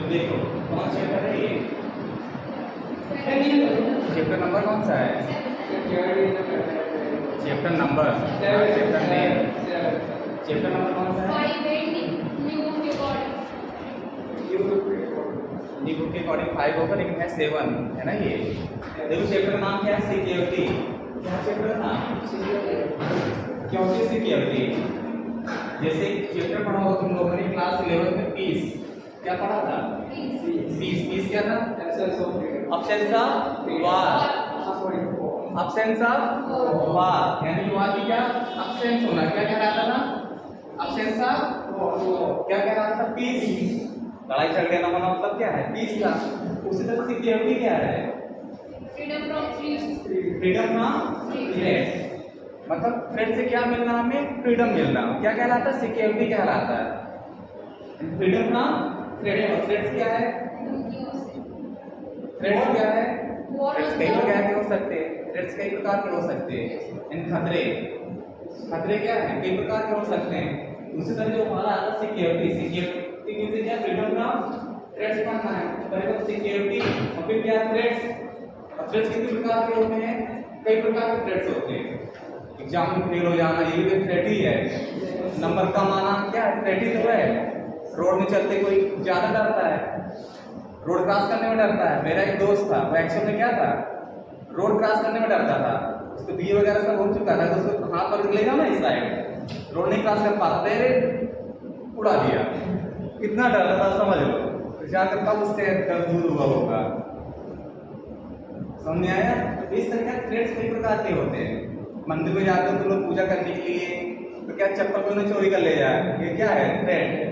तो देखो कौन सा चैप्टर है ये? चैप्टर नंबर कौन सा है? Chapter number chapter name chapter number कौन सा है? न्यू बुक के अकॉर्डिंग 5 होगा लेकिन है 7 है ना ये। देखो चैप्टर का नाम क्या है? सिक्योरिटी। क्या चैप्टर का नाम? क्या होती है सिक्योरिटी? जैसे चैप्टर पढ़ा हो तुम लोगों ने क्लास 11 में पीस, क्या पढ़ा था? पीस क्या था? Absence of war. Absence of war यानी वार की क्या अब्सेंस होना, क्या कहलाता था? अब्सेंस ऑफ क्या कहलाता था? पीस। लड़ाई झगड़े ना होना मतलब क्या है? पीस का। उसी तरह सिक्योरिटी क्या है? Freedom from threat. मतलब थ्रेट से क्या मिलना? हमें फ्रीडम मिलना। क्या कहलाता है? सिक्योरिटी कहलाता है। Freedom from threat. थ्रेट्स क्या है? थ्रेट्स क्या है? थ्रेट्स कई प्रकार के हो सकते हैं। थ्रेट्स कई प्रकार के हो सकते हैं। इन खतरे खतरे क्या है? कई प्रकार के हो सकते हैं। उसी तरह जो हमारा आता है सिक्योरिटी से क्या फ्रीडम फ्रॉम थ्रेट्स पढ़ना है। पहले तो सिक्योरिटी और फिर क्या थ्रेट्स। और थ्रेट्स कितने प्रकार के होते हैं? कई प्रकार के थ्रेट्स होते हैं। एग्जाम में फेल हो जाना ये भी थ्रेट ही है। नंबर कम आना क्या है? थ्रेट ही तो है। रोड में चलते कोई ज्यादा डरता है, रोड क्रॉस करने में डरता है। मेरा एक दोस्त था, वो एक्चुअल में क्या था? रोड क्रॉस करने में डरता था। उसको बीए वगैरह सब हो चुका था तो उसको हाथ पर ले जाओ ना इस साइड, रोड नहीं क्रॉस कर पाता था, उड़ा दिया। कितना डरता था समझ लो। तो जाकर तब उससे दर्द दूर हुआ होगा। समझ आया? तो इस तरह के थ्रेट्स कई प्रकार के होते हैं। मंदिर में जाते हो तो लोग पूजा करने के लिए तो क्या चप्पल को ना चोरी कर ले जाए, ये क्या है? थ्रेट।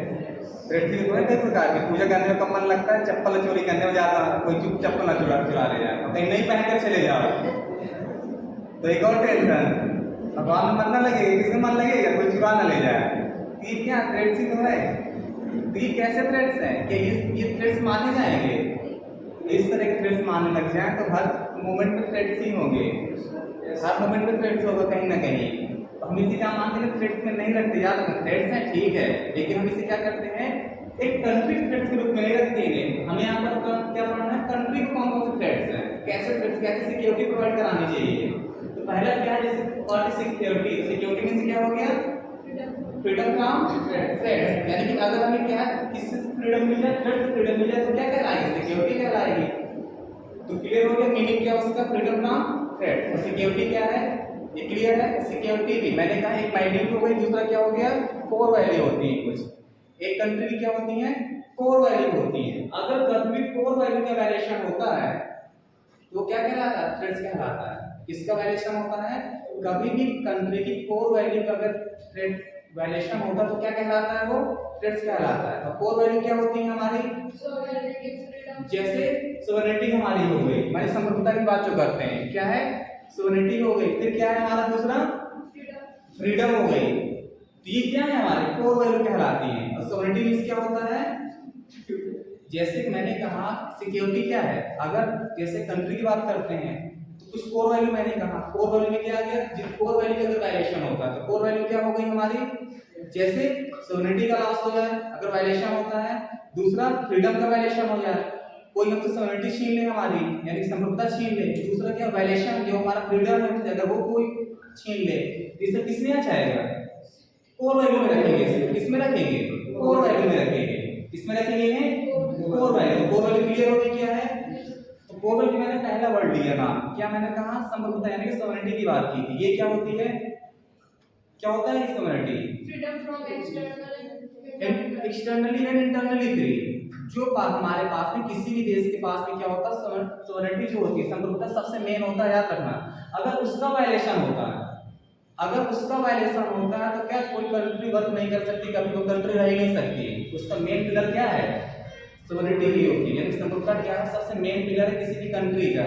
थ्रेट भी तो है कई प्रकार के। पूजा करने में कम मन लगता है, चप्पल चोरी करने में जाता है, कोई चुप चप्पल ना चुरा ले जाए और कहीं नहीं पहन कर चले जाओ तो एक और टेंशन। भगवान में मन ना लगेगा, किसमें मन लगेगा? कोई चुरा ना ले जाए। ये क्या थ्रेट्स ही तो है। तो ये कैसे थ्रेट्स हैं? कि ये थ्रेट्स माने जाएंगे? इस तरह के थ्रेट्स मानने लग जाए तो हर मोमेंट में थ्रेट्स ही होंगे। हर मोमेंट में थ्रेट्स होगा कहीं ना कहीं। तो हम इसे क्या मानते हैं? थ्रेट्स में नहीं रखते। याद रखना थ्रेट्स हैं ठीक है, लेकिन हम इसे क्या करते हैं? एक कंट्री थ्रेट्स के रूप में नहीं रखते हैं। हमें यहाँ पर क्या पढ़ना है? कंट्री को कौन कौन से थ्रेट्स हैं, कैसे थ्रेट्स, कैसे सिक्योरिटी प्रोवाइड करानी चाहिए। तो पहला क्या है? जैसे और सिक्योरिटी। सिक्योरिटी में से क्या हो गया? Freedom from threats. यानी कि अगर हमें क्या किससे फ्रीडम मिल जाए, थ्रेट से फ्रीडम मिल जाए तो क्या कहलाएगी? सिक्योरिटी कहलाएगी। तो क्लियर हो गया मीनिंग क्या उसका? Freedom from threat. और सिक्योरिटी क्या है? ये क्लियर है। सिक्योरिटी भी मैंने कहा एक माइन्यूट हो गई, दूसरा क्या हो गया? कोर वैल्यू होती है कुछ। एक कंट्री की क्या होती है? कोर वैल्यू होती है। अगर कभी कोर वैल्यू का वैल्यूएशन होता है तो क्या कहलाता है? थ्रेट्स कहलाता है। किसका वैल्यूएशन होता है? कभी भी कंट्री की कोर वैल्यू का अगर थ्रेट वैल्यूएशन होता तो क्या कहलाता है? वो थ्रेट्स कहलाता है। और कोर वैल्यू क्या होती है हमारी? जैसे सोवरेनिटी हमारी हो गई, हमारी संप्रभुता की बात जो करते हैं, क्या है? सोवरेनिटी हो गई। फिर क्या है हमारा दूसरा? फ्रीडम हो गई। तो ये क्या है? हमारे कोर वैल्यू कहलाती है। और सोवरेनिटी मींस क्या होता है? जैसे मैंने कहा सिक्योरिटी क्या है? अगर जैसे कंट्री की बात करते हैं तो कुछ कोर वैल्यू मैंने कहा, कोर वैल्यू में क्या आ गया? जिस कोर वैल्यू का अगर वायलेशन होता है तो कोर वैल्यू क्या हो गई हमारी? जैसे सोवरेनिटी का लॉस हो जाए अगर वायलेशन होता है, दूसरा फ्रीडम का वायलेशन हो जाए, कोई हमसे सोवरेनिटी छीन ले हमारी यानी संप्रभुता छीन ले, दूसरा क्या वायलेशन जो हमारा फ्रीडम है अगर वो कोई छीन ले, इसे किसमें आ जाएगा? कोर वैल्यू में रखेंगे। इसे किसमें रखेंगे? कोर वैल्यू में रखेंगे। किसमें रखेंगे? Core value. Core value clear हो गई क्या है? तो कोर वैल्यू मैंने पहला वर्ड लिया नाम, क्या मैंने कहा? संप्रभुता यानी कि सोवरेनिटी की बात की थी। ये क्या होती है? क्या होता है sovereignty? Freedom from externally and internally free. जो बात हमारे पास में किसी भी देश के पास में क्या होता है? सोवरेनिटी जो होती है, संप्रभुता सबसे मेन होता है, याद रखना। अगर उसका वायलेशन होता है, अगर उसका वायलेशन होता है तो क्या कोई कंट्री वर्क नहीं कर सकती, कभी कोई कंट्री रह ही नहीं सकती। उसका मेन पिलर क्या है? सोवरेनिटी ही होती है। यानी संप्रभुता क्या है? सबसे मेन पिलर है किसी भी कंट्री का।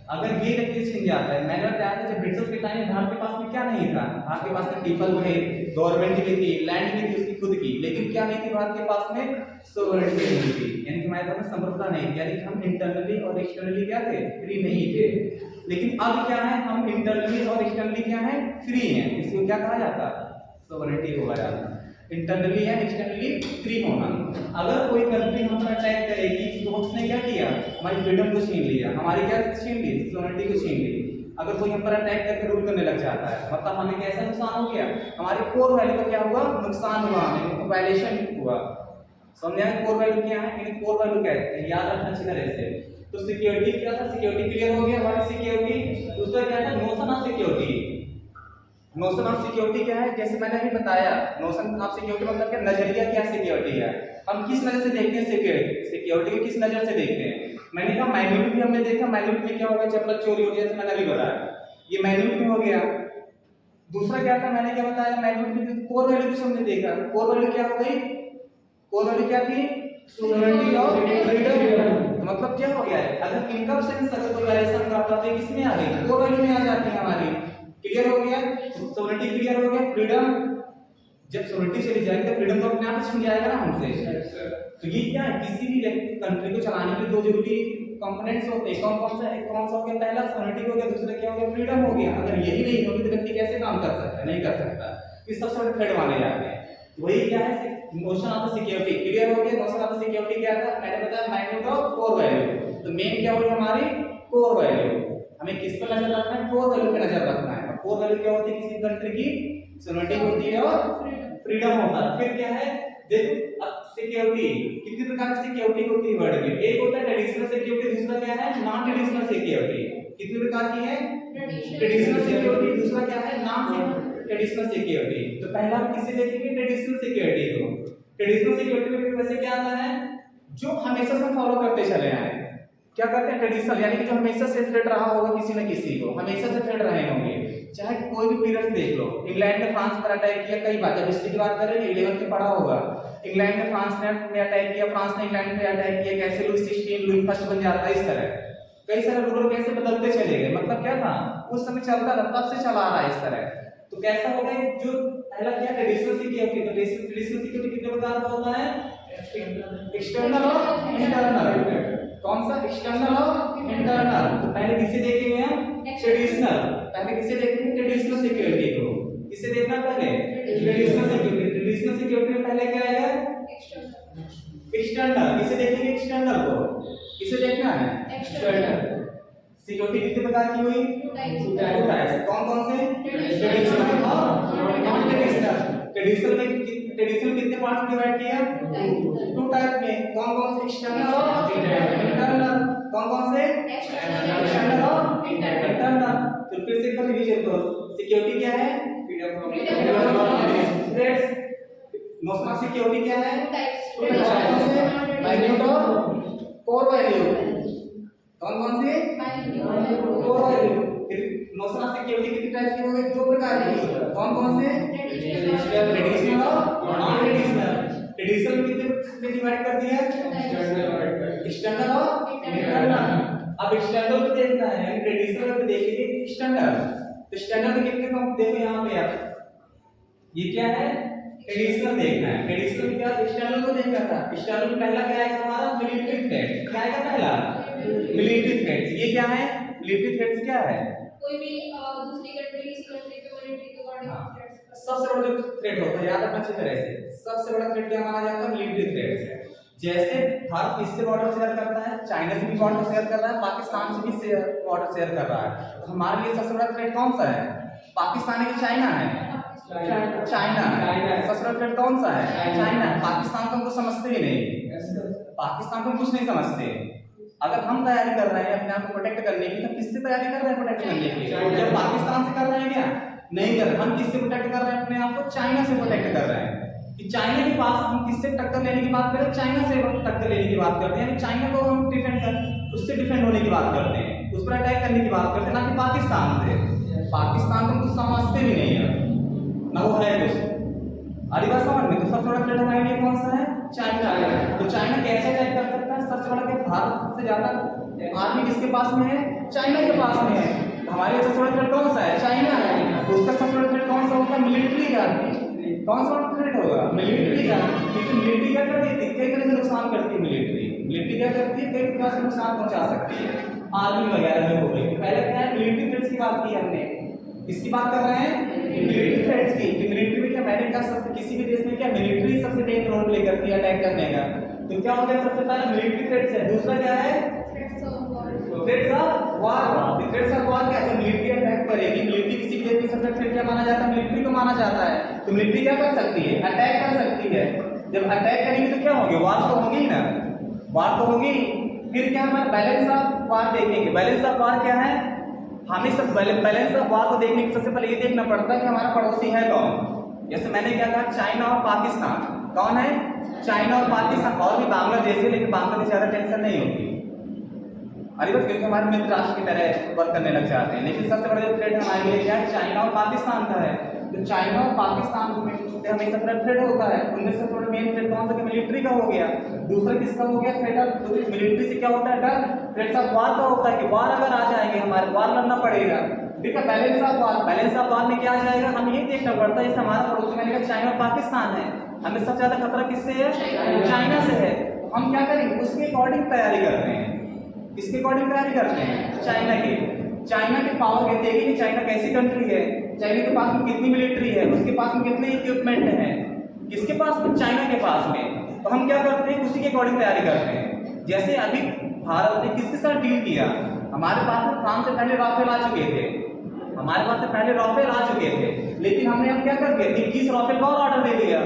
अगर ये व्यक्ति छिन जाता है, मैंने बताया था जब ब्रिटिश के टाइम भारत के पास में क्या नहीं था? भारत के पास में पीपल थे, गवर्नमेंट भी थी, लैंड भी थी उसकी खुद की, लेकिन क्या नहीं थी भारत के पास में? सोवरेनिटी नहीं थी। यानी कि हमारे पास में संप्रभुता नहीं थी, यानी कि हम इंटरनली और एक्सटर्नली क्या थे? फ्री नहीं थे। लेकिन अब क्या है? हम इंटरनली और एक्सटर्नली क्या है? फ्री हैं। इसको क्या कहा जाता है? सोवरेनिटी होगा जाता। इंटरनली या एक्सटर्नली फ्री होना। अगर कोई कंट्री हमारा अटैक करेगी तो उसने क्या किया, हमारी फ्रीडम को छीन लिया, हमारी क्या छीन ली, सोवरेनिटी को छीन ली। अगर कोई हम पर अटैक करके रूल करने लग जाता है मतलब हमें कैसा नुकसान हो गया, हमारे कोर वैल्यू का क्या हुआ, नुकसान हुआ, हमें वायलेशन हुआ। समझे कोर वैल्यू क्या है, इन्हें कोर वैल्यू कहते हैं, याद रखना अच्छी तरह से। तो सिक्योरिटी क्या था, सिक्योरिटी क्लियर हो गया, हमारी सिक्योरिटी। दूसरा क्या था, notion of security. Notion of security क्या है, जैसे मैंने अभी बताया, नोशन ऑफ सिक्योरिटी मतलब क्या, नजरिया क्या सिक्योरिटी है, हम किस नजर से देखते हैं सिक्योरिटी, सिक्योरिटी को किस नजर से देखते हैं। मैंने कहा माइन्यूट भी हमने देखा, माइन्यूट में क्या होगा, चप्पल चोरी हो गया, जैसे मैंने अभी बताया, ये माइन्यूट में हो गया। दूसरा क्या था, मैंने क्या बताया, माइन्यूट में कोर वैल्यू भी हमने देखा, कोर वैल्यू क्या हो गई, कोर वैल्यू क्या थी, सोवरेनिटी और फ्रीडम। मतलब क्या हो गया है, अगर इनकम सेंस अगर कोई वायलेशन करता है तो किसमें आ गई, कोर वैल्यू में आ जाती है हमारी। क्लियर हो गया, सोवरेनिटी क्लियर हो गया, फ्रीडम, जब सोवरेनिटी चली जाएगी तो फ्रीडम तो अपने आप छिन जाएगा ना हमसे। तो ये क्या है, किसी भी कंट्री को चलाने के लिए दो जरूरी कंपोनेंट्स होते हैं, कौन सा हो गया, पहला सोवरेनिटी हो गया, दूसरा क्या हो गया, फ्रीडम हो गया। अगर यही नहीं होगी तो व्यक्ति कैसे काम कर सकता है, नहीं कर सकता, इस सबसे बड़े थ्रेड माने जाते हैं। वही क्या है, नोशन ऑफ सिक्योरिटी क्लियर हो गया। नोशन ऑफ सिक्योरिटी क्या था, मैंने बताया मैग्नीट्यूड ऑफ कोर वैल्यू। तो मेन क्या हुई हमारी कोर वैल्यू, हमें किस पर नजर रखना है, कोर वैल्यू पे नजर रखना है। कोर वैल्यू क्या होती है, किसी कंट्री की सोवरेनिटी होती है और फ्रीडम होता है। फिर क्या है, देखो अब सिक्योरिटी कितनी प्रकार की सिक्योरिटी होती है वर्ल्ड में, एक होता है ट्रेडिशनल सिक्योरिटी, दूसरा क्या है नॉन ट्रेडिशनल सिक्योरिटी। कितनी प्रकार की है, ट्रेडिशनल सिक्योरिटी, दूसरा क्या है नॉन ट्रेडिशनल सिक्योरिटी। तो पहला हम किसे देखेंगे, ट्रेडिशनल सिक्योरिटी को। ट्रेडिशनल सिक्योरिटी में वैसे क्या आता है, जो हमेशा से फॉलो करते चले आए, क्या करते हैं ट्रेडिशनल, यानी कि जो हमेशा से थ्रेड रहा होगा किसी न किसी को, हमेशा से थ्रेड रहे होंगे, चाहे कोई भी पीरियड देख लो। इंग्लैंड ने फ्रांस पर अटैक किया, कई बार जब हिस्ट्री की बात करें 11th में पढ़ा होगा, इंग्लैंड ने फ्रांस ने अटैक किया, फ्रांस ने इंग्लैंड पे अटैक किया, कैसे लुई 16 लुई फर्स्ट बन जाता है, इस तरह कई सारे रूलर कैसे बदलते चले गए। मतलब क्या था, उस समय चलता था, तब से चला आ रहा है इस तरह। तो कैसा हो गया, जो पहला क्या ट्रेडिशनल सिक्योरिटी, तो ट्रेडिशनल सिक्योरिटी कितने प्रकार का होता है, एक्सटर्नल और इंटरनल। कौन सा, एक्सटर्नल और इंटरनल। तो पहले किसे देखेंगे हम, ट्रेडिशनल, पहले किसे देखेंगे, ट्रेडिशनल सिक्योरिटी को। किसे देखना पहले, ट्रेडिशनल सिक्योरिटी। ट्रेडिशनल सिक्योरिटी में पहले क्या आएगा, एक्सटर्नल। किसे देखेंगे, एक्सटर्नल को। किसे देखना है, एक्सटर्नल। सिक्योरिटी कितने प्रकार की हुई, टू टाइप्स। कौन कौन से, ट्रेडिशनल और नॉन ट्रेडिशनल। ट्रेडिशनल कितने पार्ट्स में डिवाइड किया, टू टाइप में। कौन कौन से, एक्सटर्नल और इंटरनल। कौन कौन से, एक्सटर्नल और इंटरनल। तो फिर से कर लीजिए, तो सिक्योरिटी क्या है, थ्रेड्स। नोशन ऑफ सिक्योरिटी क्या है, माइन्यूट और कोर वैल्यू। कौन कौन से, core value. Notion of security कितनी टाइप की हो गई, दो प्रकार की। कौन कौन से, ट्रेडिशनल और नॉन ट्रेडिशनल। ट्रेडिशनल कितने में डिवाइड कर दिया, एक्सटर्नल और इंटरनल। अब एक्सटर्नल को देखना है, यानी ट्रेडिशनल को देखेंगे एक्सटर्नल। तो एक्सटर्नल में कितने कम, देखो यहाँ पे आप, ये क्या है, ट्रेडिशनल देखना है। ट्रेडिशनल क्या, एक्सटर्नल को देखना था। एक्सटर्नल पहला क्या आएगा हमारा, मिलिट्री थ्रेड्स। क्या आएगा पहला, मिलिट्री थ्रेड्स। ये क्या है, मिलिट्री थ्रेड्स क्या है, कोई भी दूसरी कंट्री इस कंट्री के मिलिट्री के अकॉर्डिंग सबसे बड़ा जो थ्रेड होता है, याद रखना अच्छी तरह से, सबसे बड़ा थ्रेड क्या माना जाता है, मिलिट्री थ्रेड है। जैसे भारत किससे बॉर्डर शेयर करता है, चाइना से भी बॉर्डर शेयर कर रहा है, पाकिस्तान से भी बॉर्डर शेयर कर रहा है। तो हमारे लिए सबसे बड़ा थ्रेड कौन सा है, पाकिस्तान है कि चाइना है, चाइना। सबसे बड़ा थ्रेड कौन सा है, चाइना। पाकिस्तान को हम तो समझते ही नहीं, पाकिस्तान को कुछ नहीं समझते। अगर हम तैयारी कर रहे हैं अपने आप को प्रोटेक्ट करने की, तो किससे तैयारी कर रहे हैं प्रोटेक्ट करने की, जब पाकिस्तान से कर रहे हैं क्या, नहीं कर रहे। हम किससे प्रोटेक्ट कर रहे हैं अपने आप को, चाइना से प्रोटेक्ट कर रहे हैं। कि चाइना के पास हम किससे टक्कर लेने की बात करें, चाइना से टक्कर लेने की बात करते हैं, यानी चाइना को हम डिफेंड कर, उससे डिफेंड होने की बात करते हैं, उस पर अटैक करने की बात करते हैं, ना कि पाकिस्तान से। पाकिस्तान को कुछ समझते भी नहीं है, ना वो है कुछ। अरे बात समझ में, तो सबसे बड़ा थ्रेट हमारे लिए कौन सा है, चाइना है। तो चाइना कैसे अटैक कर सकता है, सबसे बड़ा कि भारत से ज्यादा आर्मी किसके पास में है, चाइना के पास में है। हमारे लिए सबसे बड़ा थ्रेट कौन सा है, चाइना है। उसका सबसे बड़ा थ्रेट कौन सा होगा, मिलिट्री का। कौन सा थ्रेट होगा, मिलिट्री का। क्योंकि मिलिट्री क्या करती है, कई तरह से नुकसान करती है मिलिट्री। मिलिट्री क्या करती है, कई प्रकार से नुकसान पहुंचा सकती है, आर्मी वगैरह में हो गई। पहले क्या है, मिलिट्री थ्रेट्स की बात की हमने, इसकी बात कर रहे हैं मिलिट्री थ्रेट्स की। मिलिट्री में क्या, मैंने कहा सबसे किसी भी देश में क्या मिलिट्री सबसे मेन रोल प्ले करती है अटैक करने का। तो क्या हो गया, सबसे पहले मिलिट्री थ्रेट्स है, दूसरा क्या है threats of war. Threats of war. Threats of war क्या है, मिलिट्री अटैक करेगी, मिलिट्री किसी देश की सबसे थ्रेट क्या माना जाता है, मिलिट्री को माना जाता है। तो मिलिट्री क्या कर सकती है, अटैक कर सकती है। जब अटैक करेगी तो क्या होगी, वार तो होगी ना, वार तो होगी। फिर क्या हमारा बैलेंस ऑफ वार देखेंगे। बैलेंस ऑफ वार क्या है, हमें सब बैलेंस ऑफ वार को देखने के सबसे पहले ये देखना पड़ता है कि हमारा पड़ोसी है कौन। जैसे मैंने क्या कहा, चाइना और पाकिस्तान। कौन है, चाइना और पाकिस्तान, और भी बांग्लादेश है, लेकिन बांग्लादेश ज्यादा टेंशन नहीं होती, अरे बस क्योंकि हमारे मित्र राष्ट्र की तरह वर्क करने लग जाते हैं। लेकिन सबसे बड़ा जो थ्रेट हमारे लिए क्या है, चाइना और पाकिस्तान का है। तो चाइना और पाकिस्तान में हमें सबसे थ्रेट होता है, उनमें से थोड़ा मेन थ्रेट कौन सा, मिलिट्री का हो गया। दूसरा किसका हो गया, थ्रेट ऑफ मिलिट्री से क्या होता है, डर। थ्रेट्स ऑफ वार का होता है कि वार अगर आ जाएंगे हमारे, वार लड़ना पड़ेगा। ठीक है, balance of war, balance of war में क्या आ जाएगा, हमें ये देखना पड़ता है जैसे हमारा पड़ोसी मैंने कहा चाइना और पाकिस्तान है, हमें सबसे ज्यादा खतरा किससे है, चाइना से है। तो हम क्या करेंगे, उसके अकॉर्डिंग तैयारी करते हैं। किसके अकॉर्डिंग तैयारी करते हैं, चाइना के। चाइना के पावर कहते हैं कि चाइना कैसी कंट्री है, चाइना के पास में कितनी मिलिट्री है, उसके पास में कितने इक्विपमेंट है, किसके पास में, चाइना के पास में। तो हम क्या करते हैं, उसी के अकॉर्डिंग तैयारी करते हैं। जैसे अभी भारत ने किसके साथ डील किया, हमारे पास में फ्रांस से पहले राफेल आ चुके थे, हमारे पास से पहले राफेल आ चुके थे, लेकिन हमने अब क्या कर दिया, 21 राफेल का और ऑर्डर दे दिया।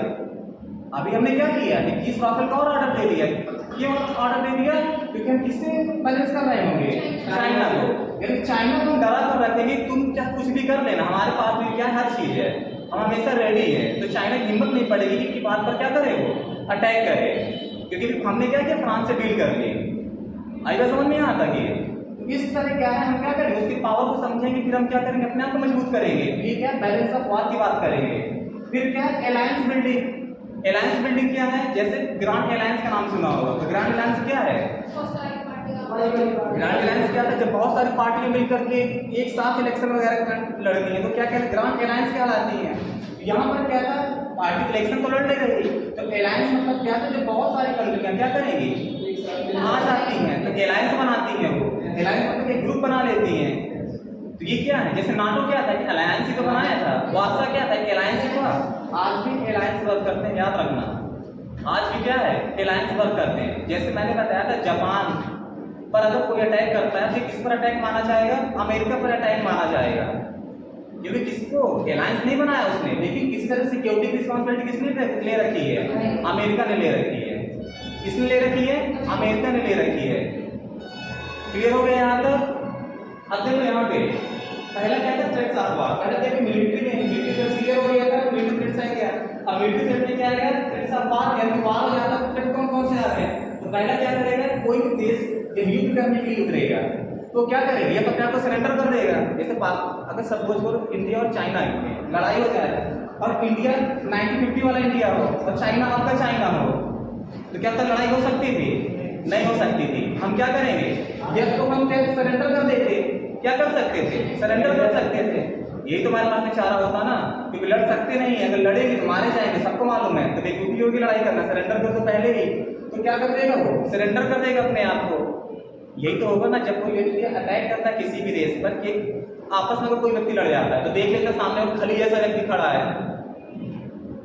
अभी हमने क्या किया, 21 राफेल का और ऑर्डर दे दिया। क्यों ऑर्डर दे दिया, क्योंकि हम किससे बैलेंस कर रहे होंगे, चाइना को। यानी चाइना को डरा कर रखेंगे, तुम चाहे कुछ भी कर लेना, हमारे पास भी क्या हर चीज है, हम हमेशा रेडी है। तो चाइना की हिम्मत नहीं पड़ेगी कि बात पर क्या करे, वो अटैक करे, क्योंकि हमने क्या किया, फ्रांस से डील कर ली। आएगा समझ में आता कि इस तरह क्या है, हम क्या करेंगे, उसकी पावर को समझेंगे, फिर हम क्या करेंगे, अपने आप को मजबूत करेंगे। ये क्या, बैलेंस ऑफ वार की बात करेंगे। फिर क्या, अलायंस बिल्डिंग। अलायंस बिल्डिंग क्या है, जैसे ग्रांड अलायंस का नाम सुना होगा, तो ग्रांड अलायंस क्या है, बहुत सारी पार्टियां। ग्रांड अलायंस क्या था, जब बहुत सारी पार्टियां मिलकर के एक साथ इलेक्शन वगैरह लड़ती हैं, तो क्या कहते हैं, ग्रांड अलायंस कहलाती हैं। यहाँ पर क्या था, पार्टी इलेक्शन तो लड़ नहीं रही, तो अलायंस मतलब क्या था, जब बहुत सारी कंट्रियां क्या करेंगी, आ जाती हैं, तो अलायंस बनाती हैं। वो अलायंस मतलब एक ग्रुप बना लेती हैं। तो ये क्या है, जैसे नाटो क्या था, अलायंस ही तो बनाया था, वार्सा क्या था, अलायंस ही था। आज भी अलायंस वर्क करते हैं, याद रखना, आज भी क्या है, अलायंस वर्क करते हैं। जैसे मैंने बताया था, जापान पर अगर कोई अटैक करता है तो किस पर अटैक माना जाएगा, अमेरिका पर अटैक माना जाएगा, क्योंकि किसको, अलायंस नहीं बनाया उसने, लेकिन किसी तरह सिक्योरिटी की रिस्पॉन्सिबिलिटी किसने ले रखी है, अमेरिका ने ले रखी है। किसने ले रखी है, अमेरिका ने ले रखी है। क्लियर हो गया यहाँ तक। अब देखो यहाँ पे पहला क्या था, थ्रेट्स ऑफ वार। पहले देखो मिलिट्री में, मिलिट्री थ्रेट्स क्लियर हो गया था, मिलिट्री थ्रेट्स है क्या। अब मिलिट्री थ्रेट में क्या आएगा, थ्रेट्स ऑफ वार, यानी वार हो जाता है, थ्रेट कौन कौन से आ रहे हैं। तो पहला क्या करेगा, कोई भी देश जब युद्ध करने के लिए उतरेगा तो क्या करेगा, ये अपने आप को सरेंडर कर देगा। जैसे अगर सपोज करो इंडिया और चाइना में लड़ाई हो जाए, और इंडिया 1950 वाला इंडिया हो और चाइना आपका चाइना हो, तो क्या तब लड़ाई हो सकती थी, नहीं हो सकती थी। हम क्या करेंगे, या तो हम सरेंडर कर देते, क्या कर सकते थे, सरेंडर कर सकते थे। यही तो हमारे पास में चारा होता ना, क्योंकि लड़ सकते नहीं, अगर लड़ेंगे तो मारे जाएंगे, सबको मालूम है। तो बेवकूफी होगी लड़ाई करना, सरेंडर कर तो पहले ही, तो क्या कर देगा वो, सरेंडर कर देगा अपने आप को। यही तो होगा ना, जब कोई व्यक्ति अटैक करता है किसी भी देश पर, कि आपस में कोई व्यक्ति लड़ जाता है, तो देख लेता सामने वो खली जैसा व्यक्ति खड़ा है,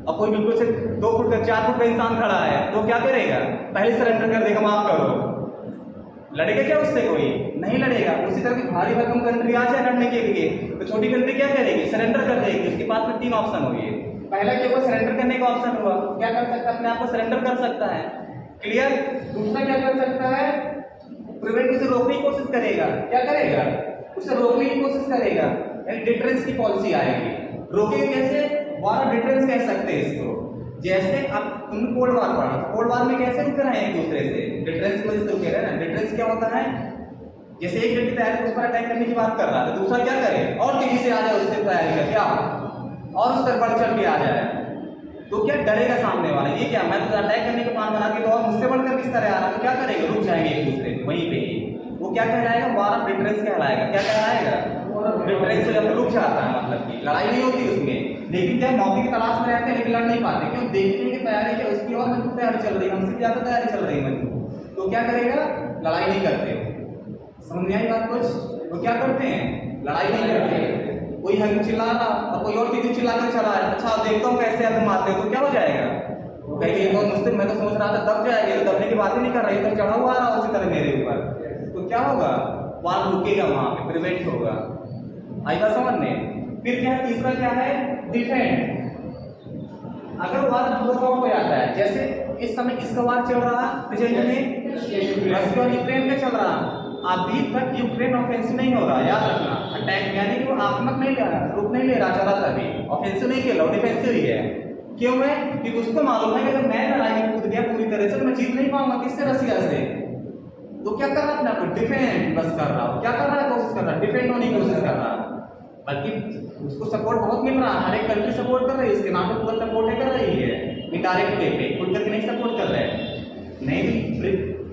और कोई बिल्कुल से 2 फुट का 4 फुट का इंसान खड़ा है, तो क्या करेगा, पहले सरेंडर कर देगा, माफ करो। लड़ेगा क्या उससे, कोई नहीं लड़ेगा। उसी तरह की भारी भरकम कंट्री आ जाए लड़ने के लिए, तो छोटी कंट्री क्या करेगी, सरेंडर कर देगी। उसके पास में 3 ऑप्शन हो गए। पहला क्या हुआ, सरेंडर करने का ऑप्शन हुआ, क्या कर सकता है, अपने आप को सरेंडर कर सकता है। क्लियर। दूसरा क्या कर सकता है, प्रिवेंट, उसे रोकने की कोशिश करेगा। क्या करेगा, उसे रोकने की कोशिश करेगा, यानी डिटरेंस की पॉलिसी आएगी। रोकेगा कैसे, वार डिटरेंस कह सकते हैं इसको। जैसे अब तुमने कोल्ड वार पढ़ा, कोल्ड वार में कैसे रुक रहे हैं एक दूसरे से, डिटरेंस की वजह से रुके रहे ना। डिटरेंस क्या होता है, जैसे एक व्यक्ति तैयारी उस पर अटैक करने की बात कर रहा है, तो दूसरा क्या करे, और तेजी से आ जाए उससे तैयारी कर, क्या और उस पर बढ़ चढ़ के आ जाए, तो क्या डरेगा सामने वाला, ये क्या मैं तो अटैक करने के प्लान बना के, तो और मुझसे बढ़कर किस तरह आ रहा, तो क्या करेगा, रुक जाएंगे एक दूसरे वहीं पे ही। वो क्या कहलाएगा, वार ऑफ डिटरेंस कहलाएगा। क्या कहलाएगा, डिटरेंस से जब रुक जाता है, मतलब कि लड़ाई नहीं होती उसमें, लेकिन क्या मौके की तलाश में रहते हैं, लेकिन लड़ नहीं पाते, क्यों, देखने की तैयारी क्या उसकी और मजबूत तैयारी चल रही है, हमसे ज्यादा तैयारी चल रही है मजबूत, तो क्या करेगा, लड़ाई नहीं करते। समझ में आई बात कुछ, तो क्या करते हैं, लड़ाई नहीं करते। कोई हम चिल्ला रहा और कोई और चीज चिल्ला कर चला है, अच्छा देखता हूँ कैसे तुम आते हो, तो क्या हो जाएगा, कहीं ये बहुत मुश्किल, मैं तो सोच रहा था दब जाएगा, तो दबने की बात ही नहीं कर रही, तो चढ़ा हुआ आ रहा उसी तरह मेरे ऊपर, तो क्या होगा, वाल्व रुकेगा वहां पे, प्रिवेंट होगा। आई बात समझने। फिर क्या है, तीसरा क्या है, डिफेंड। अगर वाल्व ब्लॉक हो जाता है, जैसे इस समय इसका वार चल रहा है प्रेजेंट में, रशिया और यूक्रेन का चल रहा, अभी तक यूक्रेन ऑफेंसिव नहीं हो रहा, याद रखना। अटैक यानी कि वो आक्रामक नहीं ले रहा, रुक नहीं ले रहा जरा सा भी, ऑफेंसिव नहीं खेल रहा, डिफेंसिव ही है। क्यों है, क्योंकि उसको मालूम है कि अगर मैं लड़ाई में कूद गया पूरी तरह से तो मैं जीत नहीं पाऊंगा, किससे, रशिया से। तो क्या कर रहा है अपने आप को, डिफेंड बस कर रहा हो। क्या कर रहा है, कोशिश कर रहा है, डिफेंड होने की कोशिश कर रहा है। बल्कि उसको सपोर्ट बहुत मिल रहा है, हर एक कंट्री सपोर्ट कर रही है, इसके नाम पे पूरा सपोर्ट है कर रही है, इनडायरेक्ट वे पे, खुल करके नहीं सपोर्ट कर रहे हैं। नहीं,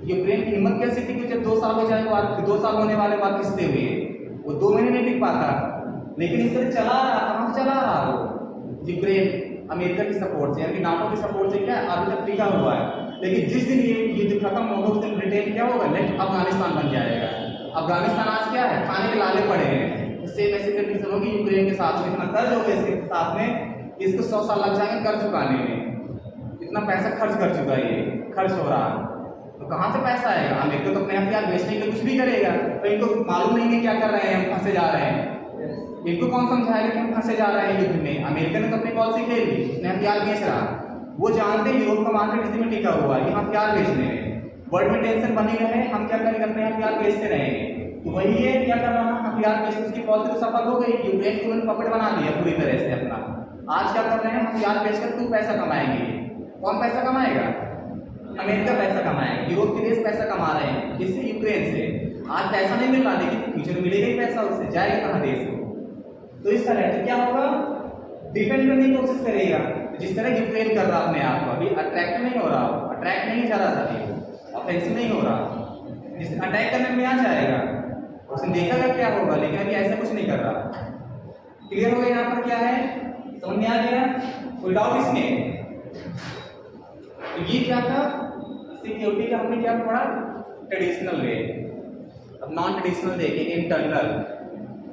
यूक्रेन की हिम्मत कैसी थी कि जब 2 साल हो जाए, 2 साल होने वाले बाद किसते हुए, वो 2 महीने नहीं टिक पाता, लेकिन इस तरह चला रहा, कहाँ से चला रहा वो, यूक्रेन अमेरिका की सपोर्ट से, यानी नाटो की सपोर्ट से, क्या अभी तक टिका हुआ है। लेकिन जिस दिन ये युद्ध खत्म होगा उस दिन ब्रिटेन क्या होगा, नेक्स्ट अफगानिस्तान बन जाएगा। अफगानिस्तान आज क्या है, खाने के लाले पड़े हैं। इससे ऐसी कंडीशन होगी यूक्रेन के साथ में, इतना कर्ज होगा इसके साथ में, इसको 100 साल लग जाएंगे कर्ज चुकाने में। इतना पैसा खर्च कर चुका है, ये खर्च हो रहा है, तो कहाँ से पैसा आएगा। अमेरिका तो अपने हथियार बेचने के लिए कुछ भी करेगा, तो इनको मालूम नहीं है क्या कर रहे हैं, हम फंसे जा रहे हैं। इनको कौन समझाएगा कि हम फंसे जा रहे हैं युद्ध में। अमेरिका ने तो अपनी पॉलिसी खेल ली, उसने हथियार बेच रहा, वो जानते हैं यूरोप का मार्केट इसी में टिका हुआ है, हथियार बेचने में। वर्ल्ड में टेंशन बनी रहे, हम क्या करेंगे, अपने हथियार बेचते रहेंगे। तो वही है, क्या कर रहा है, हथियार बेचने, उसकी पॉलिसी तो सफल हो गई, यूक्रेन को उन्होंने पकड़ बना दिया पूरी तरह से अपना। आज क्या कर रहे हैं, हथियार बेचकर तू पैसा कमाएंगे। कौन पैसा कमाएगा, अमेरिका पैसा कमाएगा, यूरोप के देश पैसा कमा रहे हैं, जिससे यूक्रेन से आज पैसा नहीं मिल रहा, लेकिन फ्यूचर मिलेगा ही पैसा, उससे जाएगा कहाँ देश को। तो इस तरह तो क्या होगा, डिफेंड करने की कोशिश करेगा, जिस तरह यूक्रेन कर रहा अपने आप को, अभी अट्रैक्ट नहीं हो रहा, अट्रैक्ट नहीं जा रहा था, ऑफेंसिव नहीं हो रहा, जिस अटैक करने में आ जाएगा, उसने देखा था क्या होगा, लेकिन अभी ऐसा कुछ नहीं कर रहा। क्लियर हो गया यहाँ पर क्या है, समझ में आ गया, कोई डाउट इसमें। तो ये क्या था, सिक्योरिटी का हमने क्या पढ़ा, ट्रेडिशनल वे। अब नॉन ट्रेडिशनल देखेंगे, इंटरनल।